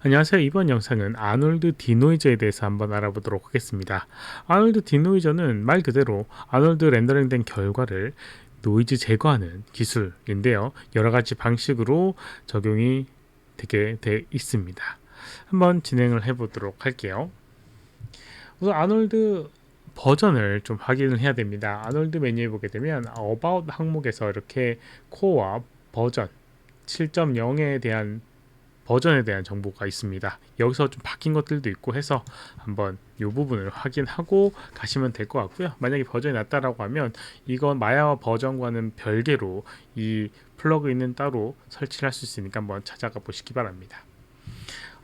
안녕하세요. 이번 영상은 아놀드 디노이저에 대해서 한번 알아보도록 하겠습니다. 아놀드 디노이저는 말 그대로 아놀드 렌더링된 결과를 노이즈 제거하는 기술인데요. 여러 가지 방식으로 적용이 되게 돼 있습니다. 한번 진행을 해보도록 할게요. 우선 아놀드 버전을 좀 확인을 해야 됩니다. 아놀드 메뉴에 보게 되면 About 항목에서 이렇게 코어와 버전 7.0에 대한 버전에 대한 정보가 있습니다. 여기서 좀 바뀐 것들도 있고 해서 한번 이 부분을 확인하고 가시면 될 것 같고요. 만약에 버전이 낮다라고 하면 이건 마야 버전과는 별개로 이 플러그인은 따로 설치를 할 수 있으니까 한번 찾아가 보시기 바랍니다.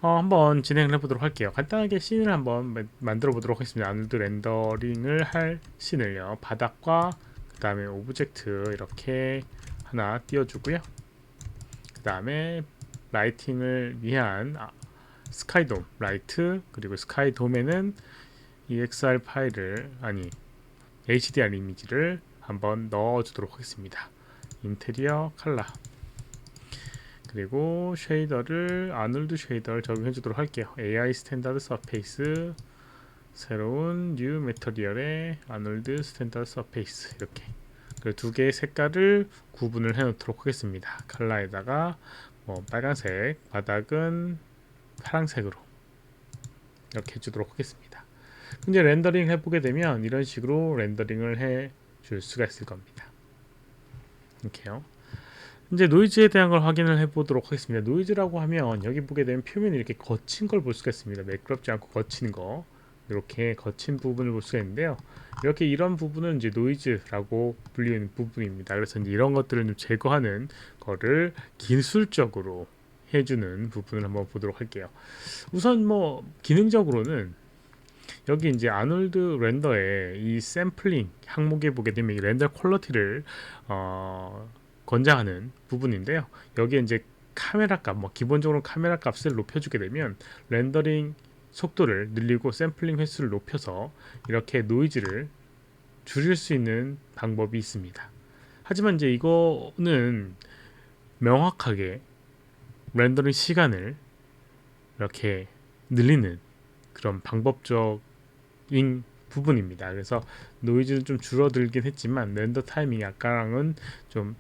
한번 진행을 해보도록 할게요. 간단하게 씬을 한번 만들어 보도록 하겠습니다. 아놀드 렌더링을 할 씬을요. 바닥과 그 다음에 오브젝트 이렇게 하나 띄워주고요. 그 다음에 라이팅을 위한 스카이돔 라이트, 그리고 스카이돔에는 EXR 파일을 HDR 이미지를 한번 넣어주도록 하겠습니다. 인테리어 컬러, 그리고 쉐이더를 아놀드 쉐이더를 적용해 주도록 할게요. AI 스탠다드 서페이스, 새로운 뉴 매터리얼의 아놀드 스탠다드 서페이스, 이렇게 그 두 개의 색깔을 구분을 해 놓도록 하겠습니다. 컬러에다가 빨간색, 바닥은 파란색으로 이렇게 해주도록 하겠습니다. 이제 렌더링 해보게 되면 이런 식으로 렌더링을 해줄 수가 있을 겁니다. 이렇게요. 이제 노이즈에 대한 걸 확인을 해보도록 하겠습니다. 노이즈라고 하면 여기 보게 되면 표면이 이렇게 거친 걸 볼 수가 있습니다. 매끄럽지 않고 거친 거, 이렇게 거친 부분을 볼 수가 있는데요. 이렇게 이런 부분은 이제 노이즈라고 불리는 부분입니다. 그래서 이제 이런 것들을 좀 제거하는 거를 기술적으로 해주는 부분을 한번 보도록 할게요. 우선 기능적으로는 여기 이제 아놀드 렌더의 이 샘플링 항목에 보게 되면 이 렌더 퀄리티를 권장하는 부분인데요. 여기에 이제 카메라 값, 기본적으로 카메라 값을 높여주게 되면 렌더링 속도를 늘리고 샘플링 횟수를 높여서 이렇게 노이즈를 줄일 수 있는 방법이 있습니다. 하지만 이제 이거는 명확하게 렌더링 시간을 이렇게 늘리는 그런 방법적인 부분입니다. 그래서 노이즈는 좀 줄어들긴 했지만 렌더 타이밍이 아까랑은 좀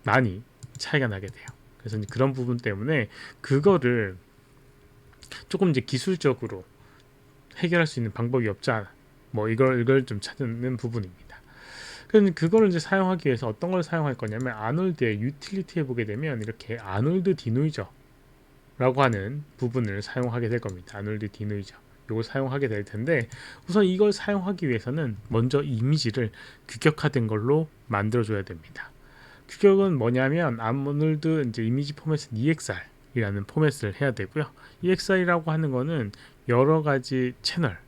많이 차이가 나게 돼요. 그래서 이제 그런 부분 때문에 그거를 조금 이제 기술적으로 해결할 수 있는 방법이 없자 이걸 좀 찾는 부분입니다. 그래서 그거를 이제 사용하기 위해서 어떤 걸 사용할 거냐면 아놀드의 유틸리티에 보게 되면 이렇게 아놀드 디노이저라고 하는 부분을 사용하게 될 겁니다. 아놀드 디노이저 이걸 사용하게 될 텐데, 우선 이걸 사용하기 위해서는 먼저 이미지를 규격화된 걸로 만들어줘야 됩니다. 규격은 뭐냐면 아놀드 이제 이미지 포맷은 EXR이라는 포맷을 해야 되고요. EXR이라고 하는 거는 여러 가지 채널,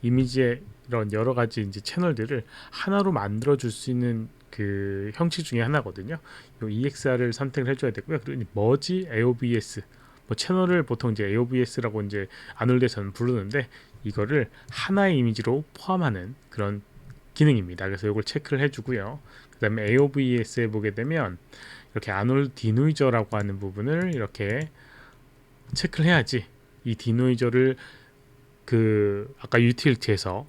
이미지의 이런 여러 가지 이제 채널들을 하나로 만들어 줄 수 있는 그 형식 중에 하나거든요. 이 EXR을 선택을 해줘야 되고요. 그리고 머지 AOBS, 채널을 보통 이제 AOBS라고 이제 아놀드에서는 부르는데 이거를 하나의 이미지로 포함하는 그런 기능입니다. 그래서 이걸 체크를 해주고요. 그 다음에 AOBS에 보게 되면 이렇게 아놀드 디노이저라고 하는 부분을 이렇게 체크를 해야지 이 디노이저를 그 아까 유틸리티에서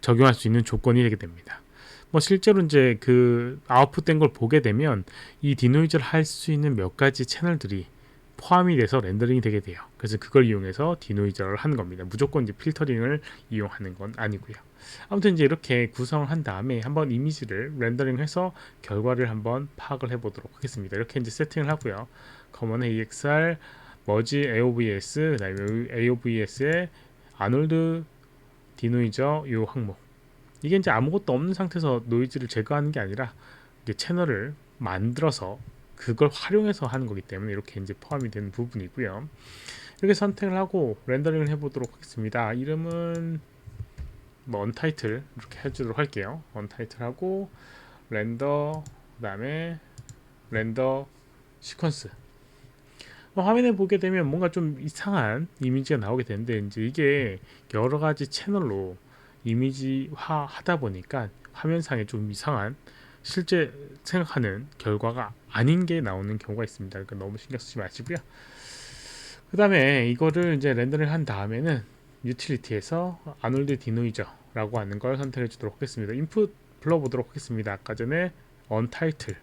적용할 수 있는 조건이 되게 됩니다. 실제로 이제 그 아웃풋된 걸 보게 되면 이 디노이저를 할 수 있는 몇 가지 채널들이 포함이 돼서 렌더링이 되게 돼요. 그래서 그걸 이용해서 디노이저를 하는 겁니다. 무조건 이제 필터링을 이용하는 건 아니고요. 아무튼 이제 이렇게 구성을 한 다음에 한번 이미지를 렌더링해서 결과를 한번 파악을 해보도록 하겠습니다. 이렇게 이제 세팅을 하고요. 커먼 AXR, 머지 AOBS, 그다음에 AOBS의 아놀드 디노이저 이 항목. 이게 이제 아무것도 없는 상태에서 노이즈를 제거하는 게 아니라 이제 채널을 만들어서 그걸 활용해서 하는 거기 때문에 이렇게 이제 포함이 되는 부분이고요. 이렇게 선택을 하고 렌더링을 해보도록 하겠습니다. 이름은 언타이틀 이렇게 해주도록 할게요. 언타이틀 하고 렌더, 그 다음에 렌더 시퀀스. 화면에 보게 되면 뭔가 좀 이상한 이미지가 나오게 되는데 이제 이게 여러 가지 채널로 이미지화 하다 보니까 화면상에 좀 이상한 실제 생각하는 결과가 아닌 게 나오는 경우가 있습니다. 그러니까 너무 신경 쓰지 마시고요. 그 다음에 이거를 이제 렌더링 한 다음에는 유틸리티에서 아놀드 디노이저라고 하는 걸 선택해 주도록 하겠습니다. 인풋 불러보도록 하겠습니다. 아까 전에 untitled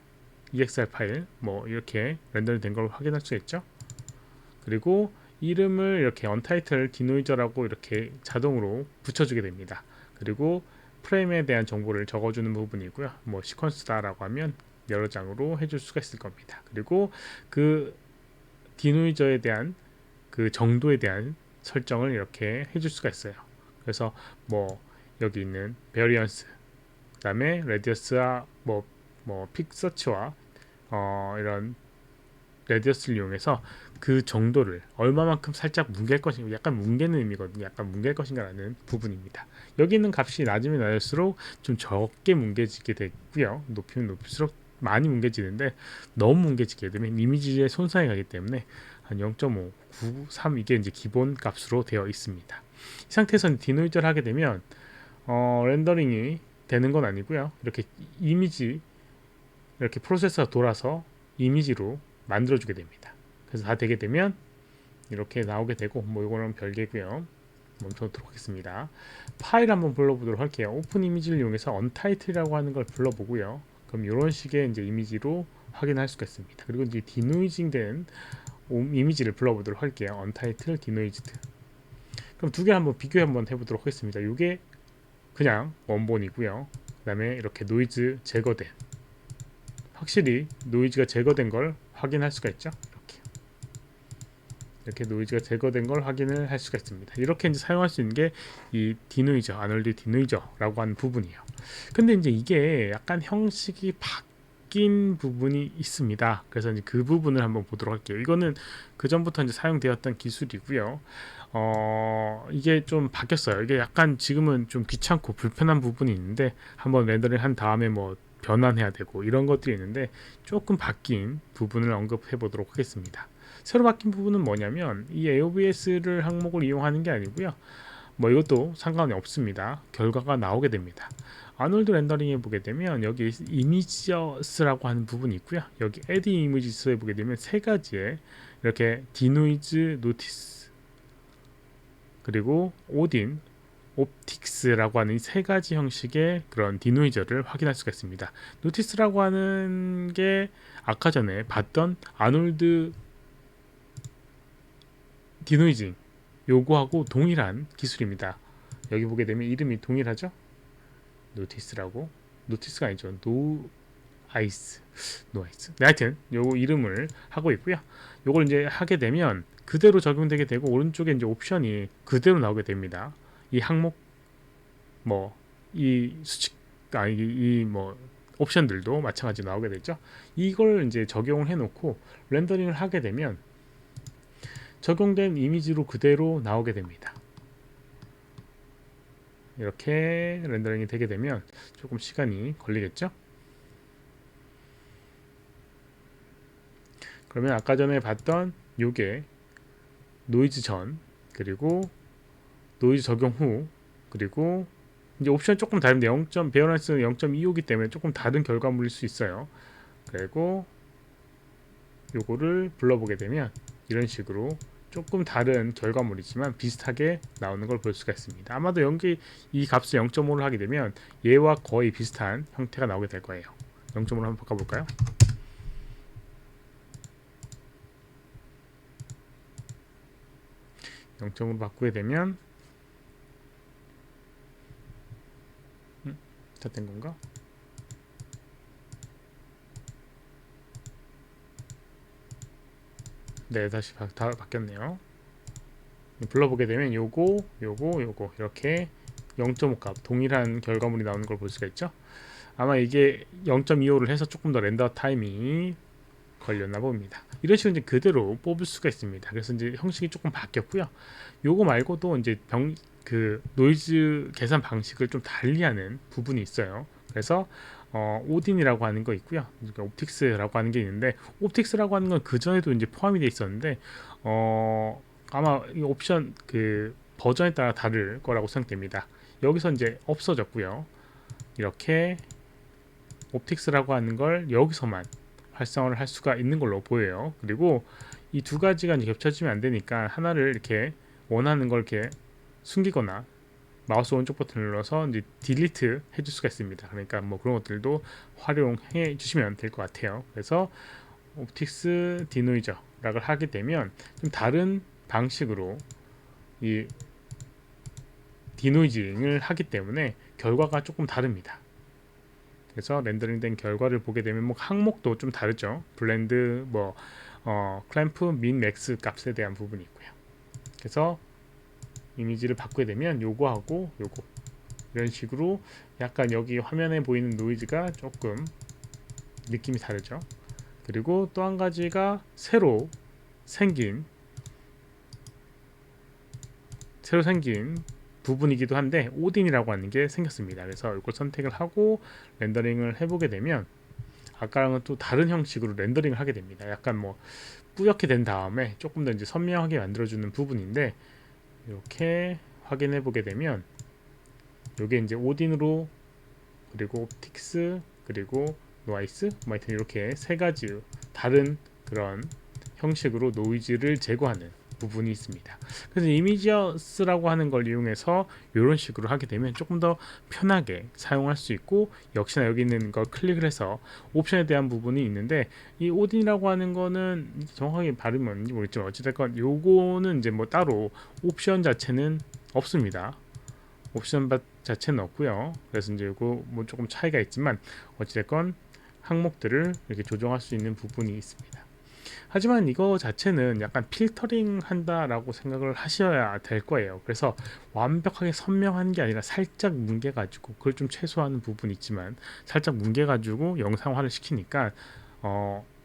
EXR 파일 뭐 이렇게 렌더링 된 걸 확인할 수 있죠. 그리고 이름을 이렇게 untitled 디노이저라고 이렇게 자동으로 붙여주게 됩니다. 그리고 프레임에 대한 정보를 적어주는 부분이고요. 뭐 시퀀스다라고 하면 여러 장으로 해줄 수가 있을 겁니다. 그리고 그 디노이저에 대한 그 정도에 대한 설정을 이렇게 해줄 수가 있어요. 그래서 뭐 여기 있는 베리언스, 그 다음에 레디어스와 뭐 픽서치와 이런 레디어스를 이용해서 그 정도를 얼마만큼 살짝 뭉갤 것인가, 약간 뭉개는 의미거든요. 약간 뭉갤 것인가라는 부분입니다. 여기 있는 값이 낮으면 낮을수록 좀 적게 뭉개지게 되고요. 높이면 높일수록 많이 뭉개지는데 너무 뭉개지게 되면 이미지에 손상이 가기 때문에 한 0.5, 9, 3 이게 이제 기본 값으로 되어 있습니다. 이 상태에서는 디노이저를 하게 되면 렌더링이 되는 건 아니고요. 이렇게 이미지 이렇게 프로세서가 돌아서 이미지로 만들어주게 됩니다. 그래서 다 되게 되면 이렇게 나오게 되고 뭐 이거는 별개고요. 멈춰도록 하겠습니다. 파일 한번 불러보도록 할게요. 오픈 이미지를 이용해서 untitled이라고 하는 걸 불러보고요. 그럼 이런 식의 이제 이미지로 확인할 수가 있습니다. 그리고 이제 디노이징된 이미지를 불러보도록 할게요. untitled, denoised. 그럼 두 개 한번 비교 한번 해보도록 하겠습니다. 이게 그냥 원본이고요. 그 다음에 이렇게 노이즈 제거된, 확실히 노이즈가 제거된 걸 확인할 수가 있죠. 이렇게 노이즈가 제거된 걸 확인을 할 수가 있습니다. 이렇게 이제 사용할 수 있는 게 이 디노이저, 아놀드 디노이저라고 하는 부분이에요. 근데 이제 이게 약간 형식이 바뀐 부분이 있습니다. 그래서 이제 그 부분을 한번 보도록 할게요. 이거는 그 전부터 이제 사용되었던 기술이고요. 이게 좀 바뀌었어요. 이게 약간 지금은 좀 귀찮고 불편한 부분이 있는데 한번 렌더링 한 다음에 뭐 변환해야 되고 이런 것들이 있는데 조금 바뀐 부분을 언급해 보도록 하겠습니다. 새로 바뀐 부분은 뭐냐면 이 AOBS를 항목을 이용하는 게 아니고요. 뭐 이것도 상관이 없습니다. 결과가 나오게 됩니다. 아놀드 렌더링 해보게 되면 여기 이미지스라고 하는 부분이 있고요. 여기 add images 해보게 되면 세 가지의 이렇게 디노이즈, 노티스 그리고 오딘, 옵틱스라고 하는 이 세 가지 형식의 그런 디노이저를 확인할 수가 있습니다. 노티스라고 하는 게 아까 전에 봤던 아놀드 디노이징 요거하고 동일한 기술입니다. 여기 보게 되면 이름이 동일하죠? 노티스라고, 노티스가 아니죠. 노아이스. 네, 하여튼 요 이름을 하고 있고요. 요걸 이제 하게 되면 그대로 적용되게 되고 오른쪽에 이제 옵션이 그대로 나오게 됩니다. 이 항목 뭐 이 수칙 이뭐 옵션들도 마찬가지로 나오게 되죠. 이걸 이제 적용을 해놓고 렌더링을 하게 되면 적용된 이미지로 그대로 나오게 됩니다. 이렇게 렌더링이 되게 되면 조금 시간이 걸리겠죠. 그러면 아까 전에 봤던 요게 노이즈 전, 그리고 노이즈 적용 후, 그리고 이제 옵션 조금 다른데 베어런스 0.25기 때문에 조금 다른 결과물일 수 있어요. 그리고 요거를 불러보게 되면 이런 식으로 조금 다른 결과물이지만 비슷하게 나오는 걸 볼 수가 있습니다. 아마도 여기 이 값을 0.5를 하게 되면 얘와 거의 비슷한 형태가 나오게 될 거예요. 0.5로 한번 바꿔볼까요? (0.5로) 바꾸게 되면 다 된 건가? 네, 다시 다 바뀌었네요. 불러보게 되면 요거 이렇게 0.5 값 동일한 결과물이 나오는 걸 볼 수가 있죠. 아마 이게 0.25를 해서 조금 더 렌더 타임이 걸렸나 봅니다. 이런 식으로 이제 그대로 뽑을 수가 있습니다. 그래서 이제 형식이 조금 바뀌었고요. 요거 말고도 이제 그 노이즈 계산 방식을 좀 달리하는 부분이 있어요. 그래서 오딘이라고 하는 거 있고요. 그러니까 옵틱스라고 하는 게 있는데 옵틱스라고 하는 건 그 전에도 이제 포함이 돼 있었는데 아마 이 옵션 그 버전에 따라 다를 거라고 생각됩니다. 여기서 이제 없어졌고요. 이렇게 옵틱스라고 하는 걸 여기서만 활성화를 할 수가 있는 걸로 보여요. 그리고 이 두 가지가 이제 겹쳐지면 안 되니까 하나를 이렇게 원하는 걸 이렇게 숨기거나 마우스 오른쪽 버튼을 눌러서 이제 딜리트 해줄 수가 있습니다. 그러니까 뭐 그런 것들도 활용해 주시면 될 것 같아요. 그래서 옵틱스 디노이저락을 하게 되면 좀 다른 방식으로 이 디노이징을 하기 때문에 결과가 조금 다릅니다. 그래서 렌더링된 결과를 보게 되면 뭐 항목도 좀 다르죠. 블렌드, 뭐 클램프, 민, 맥스 값에 대한 부분이 있고요. 그래서 이미지를 바꾸게 되면 요거하고 요거 이런 식으로 약간 여기 화면에 보이는 노이즈가 조금 느낌이 다르죠. 그리고 또 한 가지가 새로 생긴 부분이기도 한데 오딘이라고 하는 게 생겼습니다. 그래서 이걸 선택을 하고 렌더링을 해보게 되면 아까랑은 또 다른 형식으로 렌더링을 하게 됩니다. 약간 뭐 뿌옇게 된 다음에 조금 더 이제 선명하게 만들어주는 부분인데 이렇게 확인해 보게 되면 이게 이제 오딘으로 그리고 옵틱스 그리고 노이즈 뭐 하여튼 이렇게 세 가지 다른 그런 형식으로 노이즈를 제거하는 부분이 있습니다. 그래서 이미지어스라고 하는 걸 이용해서 이런 식으로 하게 되면 조금 더 편하게 사용할 수 있고 역시나 여기 있는 걸 클릭을 해서 옵션에 대한 부분이 있는데 이 오딘이라고 하는 거는 정확하게 발음이 뭔지 모르겠지만 어찌됐건 요거는 이제 뭐 따로 옵션 자체는 없습니다. 옵션 자체는 없고요. 그래서 이제 이거 뭐 조금 차이가 있지만 어찌됐건 항목들을 이렇게 조정할 수 있는 부분이 있습니다. 하지만 이거 자체는 약간 필터링 한다라고 생각을 하셔야 될 거예요. 그래서 완벽하게 선명한 게 아니라 살짝 뭉개가지고 그걸 좀 최소화하는 부분이 있지만 살짝 뭉개가지고 영상화를 시키니까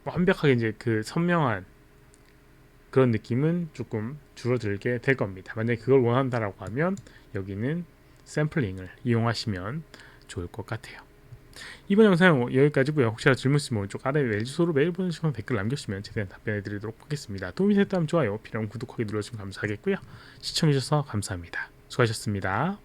완벽하게 이제 그 선명한 그런 느낌은 조금 줄어들게 될 겁니다. 만약에 그걸 원한다라고 하면 여기는 샘플링을 이용하시면 좋을 것 같아요. 이번 영상 여기까지고요. 혹시라도 질문 있으면 오른쪽 아래 메일 주소로 메일 보내주시면 댓글 남겨주시면 최대한 답변해 드리도록 하겠습니다. 도움이 됐다면 좋아요, 필요하면 구독하기 눌러주시면 감사하겠고요. 시청해주셔서 감사합니다. 수고하셨습니다.